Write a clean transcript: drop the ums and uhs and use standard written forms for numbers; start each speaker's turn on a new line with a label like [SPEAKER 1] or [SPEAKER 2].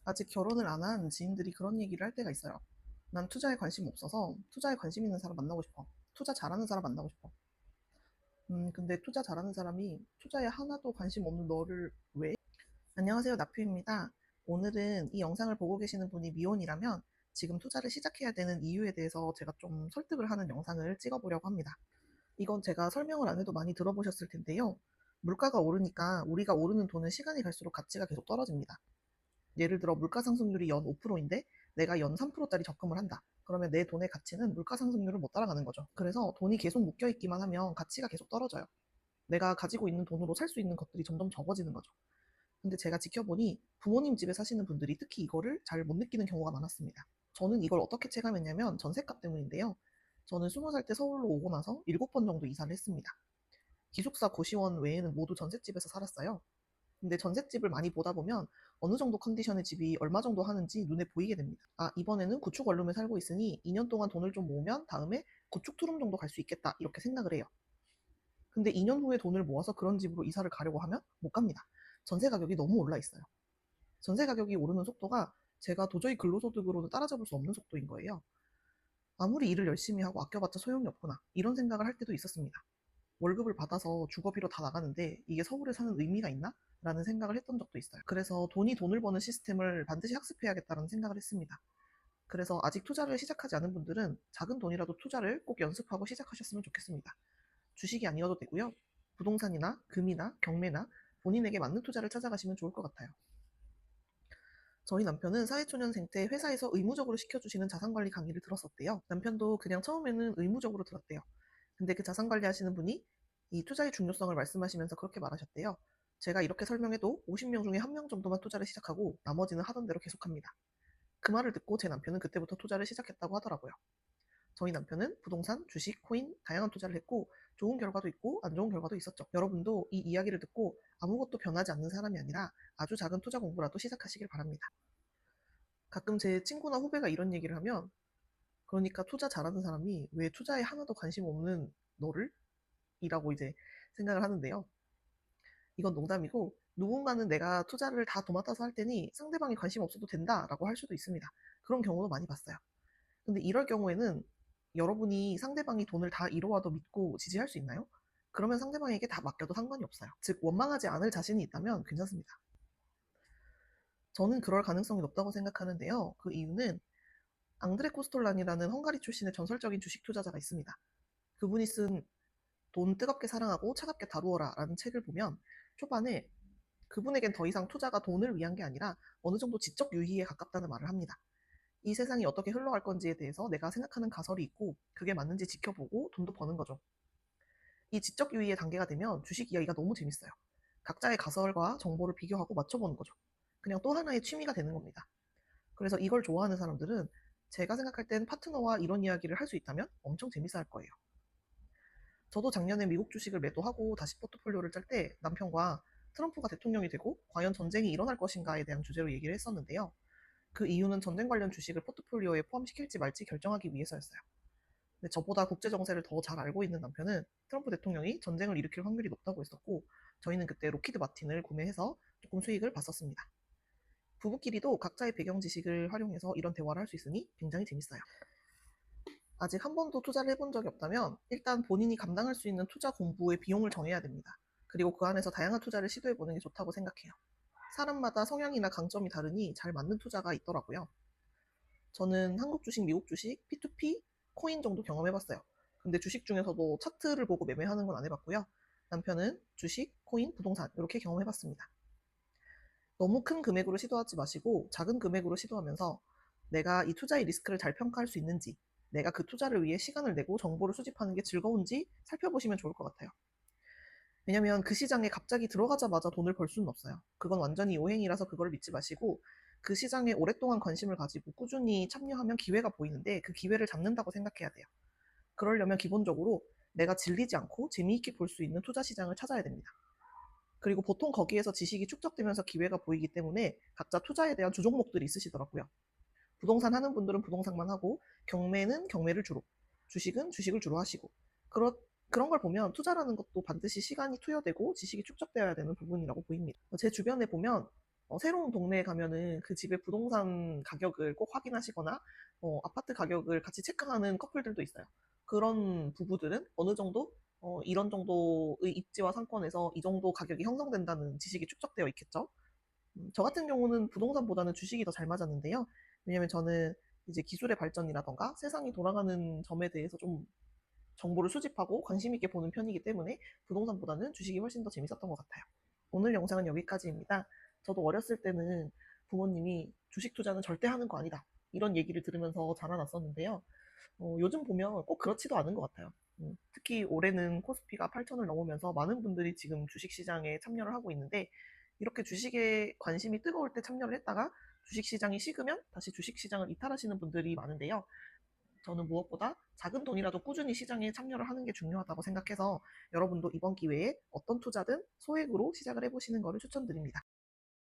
[SPEAKER 1] 아직 결혼을 안 한 지인들이 그런 얘기를 할 때가 있어요. 난 투자에 관심 없어서 투자에 관심 있는 사람 만나고 싶어. 투자 잘하는 사람 만나고 싶어. 근데 투자 잘하는 사람이 투자에 하나도 관심 없는 너를 왜? 안녕하세요, 나표입니다. 오늘은 이 영상을 보고 계시는 분이 미혼이라면 지금 투자를 시작해야 되는 이유에 대해서 제가 좀 설득을 하는 영상을 찍어보려고 합니다. 이건 제가 설명을 안 해도 많이 들어보셨을 텐데요. 물가가 오르니까 우리가 오르는 돈은 시간이 갈수록 가치가 계속 떨어집니다. 예를 들어 물가 상승률이 연 5%인데 내가 연 3%짜리 적금을 한다. 그러면 내 돈의 가치는 물가 상승률을 못 따라가는 거죠. 그래서 돈이 계속 묶여 있기만 하면 가치가 계속 떨어져요. 내가 가지고 있는 돈으로 살 수 있는 것들이 점점 적어지는 거죠. 근데 제가 지켜보니 부모님 집에 사시는 분들이 특히 이거를 잘 못 느끼는 경우가 많았습니다. 저는 이걸 어떻게 체감했냐면 전셋값 때문인데요. 저는 20살 때 서울로 오고 나서 7번 정도 이사를 했습니다. 기숙사 고시원 외에는 모두 전셋집에서 살았어요. 근데 전셋집을 많이 보다 보면 어느 정도 컨디션의 집이 얼마 정도 하는지 눈에 보이게 됩니다. 아, 이번에는 구축 원룸에 살고 있으니 2년 동안 돈을 좀 모으면 다음에 구축 투룸 정도 갈 수 있겠다, 이렇게 생각을 해요. 근데 2년 후에 돈을 모아서 그런 집으로 이사를 가려고 하면 못 갑니다. 전세 가격이 너무 올라 있어요. 전세 가격이 오르는 속도가 제가 도저히 근로소득으로는 따라잡을 수 없는 속도인 거예요. 아무리 일을 열심히 하고 아껴봤자 소용이 없구나, 이런 생각을 할 때도 있었습니다. 월급을 받아서 주거비로 다 나가는데 이게 서울에 사는 의미가 있나? 라는 생각을 했던 적도 있어요. 그래서 돈이 돈을 버는 시스템을 반드시 학습해야겠다는 생각을 했습니다. 그래서 아직 투자를 시작하지 않은 분들은 작은 돈이라도 투자를 꼭 연습하고 시작하셨으면 좋겠습니다. 주식이 아니어도 되고요. 부동산이나 금이나 경매나 본인에게 맞는 투자를 찾아가시면 좋을 것 같아요. 저희 남편은 사회초년생 때 회사에서 의무적으로 시켜주시는 자산관리 강의를 들었었대요. 남편도 그냥 처음에는 의무적으로 들었대요. 근데 그 자산관리 하시는 분이 이 투자의 중요성을 말씀하시면서 그렇게 말하셨대요. 제가 이렇게 설명해도 50명 중에 1명 정도만 투자를 시작하고 나머지는 하던 대로 계속합니다. 그 말을 듣고 제 남편은 그때부터 투자를 시작했다고 하더라고요. 저희 남편은 부동산, 주식, 코인 다양한 투자를 했고 좋은 결과도 있고 안 좋은 결과도 있었죠. 여러분도 이 이야기를 듣고 아무것도 변하지 않는 사람이 아니라 아주 작은 투자 공부라도 시작하시길 바랍니다. 가끔 제 친구나 후배가 이런 얘기를 하면, 그러니까 투자 잘하는 사람이 왜 투자에 하나도 관심 없는 너를? 이라고 이제 생각을 하는데요. 이건 농담이고, 누군가는 내가 투자를 다 도맡아서 할 테니 상대방이 관심 없어도 된다라고 할 수도 있습니다. 그런 경우도 많이 봤어요. 근데 이럴 경우에는 여러분이 상대방이 돈을 다 잃어와도 믿고 지지할 수 있나요? 그러면 상대방에게 다 맡겨도 상관이 없어요. 즉, 원망하지 않을 자신이 있다면 괜찮습니다. 저는 그럴 가능성이 높다고 생각하는데요. 그 이유는 앙드레 코스톨란이라는 헝가리 출신의 전설적인 주식 투자자가 있습니다. 그분이 쓴 돈 뜨겁게 사랑하고 차갑게 다루어라 라는 책을 보면 초반에 그분에겐 더 이상 투자가 돈을 위한 게 아니라 어느 정도 지적 유희에 가깝다는 말을 합니다. 이 세상이 어떻게 흘러갈 건지에 대해서 내가 생각하는 가설이 있고 그게 맞는지 지켜보고 돈도 버는 거죠. 이 지적 유희의 단계가 되면 주식 이야기가 너무 재밌어요. 각자의 가설과 정보를 비교하고 맞춰보는 거죠. 그냥 또 하나의 취미가 되는 겁니다. 그래서 이걸 좋아하는 사람들은 제가 생각할 땐 파트너와 이런 이야기를 할 수 있다면 엄청 재밌어 할 거예요. 저도 작년에 미국 주식을 매도하고 다시 포트폴리오를 짤 때 남편과 트럼프가 대통령이 되고 과연 전쟁이 일어날 것인가에 대한 주제로 얘기를 했었는데요. 그 이유는 전쟁 관련 주식을 포트폴리오에 포함시킬지 말지 결정하기 위해서였어요. 근데 저보다 국제 정세를 더 잘 알고 있는 남편은 트럼프 대통령이 전쟁을 일으킬 확률이 높다고 했었고, 저희는 그때 로키드 마틴을 구매해서 조금 수익을 봤었습니다. 부부끼리도 각자의 배경 지식을 활용해서 이런 대화를 할 수 있으니 굉장히 재밌어요. 아직 한 번도 투자를 해본 적이 없다면 일단 본인이 감당할 수 있는 투자 공부의 비용을 정해야 됩니다. 그리고 그 안에서 다양한 투자를 시도해보는 게 좋다고 생각해요. 사람마다 성향이나 강점이 다르니 잘 맞는 투자가 있더라고요. 저는 한국 주식, 미국 주식, P2P, 코인 정도 경험해봤어요. 근데 주식 중에서도 차트를 보고 매매하는 건 안 해봤고요. 남편은 주식, 코인, 부동산 이렇게 경험해봤습니다. 너무 큰 금액으로 시도하지 마시고 작은 금액으로 시도하면서 내가 이 투자의 리스크를 잘 평가할 수 있는지, 내가 그 투자를 위해 시간을 내고 정보를 수집하는 게 즐거운지 살펴보시면 좋을 것 같아요. 왜냐면 그 시장에 갑자기 들어가자마자 돈을 벌 수는 없어요. 그건 완전히 오행이라서 그걸 믿지 마시고 그 시장에 오랫동안 관심을 가지고 꾸준히 참여하면 기회가 보이는데 그 기회를 잡는다고 생각해야 돼요. 그러려면 기본적으로 내가 질리지 않고 재미있게 볼 수 있는 투자 시장을 찾아야 됩니다. 그리고 보통 거기에서 지식이 축적되면서 기회가 보이기 때문에 각자 투자에 대한 주종목들이 있으시더라고요. 부동산 하는 분들은 부동산만 하고 경매는 경매를 주로, 주식은 주식을 주로 하시고, 그런 걸 보면 투자라는 것도 반드시 시간이 투여되고 지식이 축적되어야 되는 부분이라고 보입니다. 제 주변에 보면 새로운 동네에 가면은 그 집의 부동산 가격을 꼭 확인하시거나 아파트 가격을 같이 체크하는 커플들도 있어요. 그런 부부들은 어느 정도 이런 정도의 입지와 상권에서 이 정도 가격이 형성된다는 지식이 축적되어 있겠죠. 저 같은 경우는 부동산보다는 주식이 더 잘 맞았는데요. 왜냐면 저는 이제 기술의 발전이라던가 세상이 돌아가는 점에 대해서 좀 정보를 수집하고 관심 있게 보는 편이기 때문에 부동산보다는 주식이 훨씬 더 재밌었던 것 같아요. 오늘 영상은 여기까지입니다. 저도 어렸을 때는 부모님이 주식 투자는 절대 하는 거 아니다. 이런 얘기를 들으면서 자라났었는데요. 요즘 보면 꼭 그렇지도 않은 것 같아요. 특히 올해는 코스피가 8천을 넘으면서 많은 분들이 지금 주식시장에 참여를 하고 있는데 이렇게 주식에 관심이 뜨거울 때 참여를 했다가 주식시장이 식으면 다시 주식시장을 이탈하시는 분들이 많은데요. 저는 무엇보다 작은 돈이라도 꾸준히 시장에 참여를 하는 게 중요하다고 생각해서 여러분도 이번 기회에 어떤 투자든 소액으로 시작을 해보시는 것을 추천드립니다.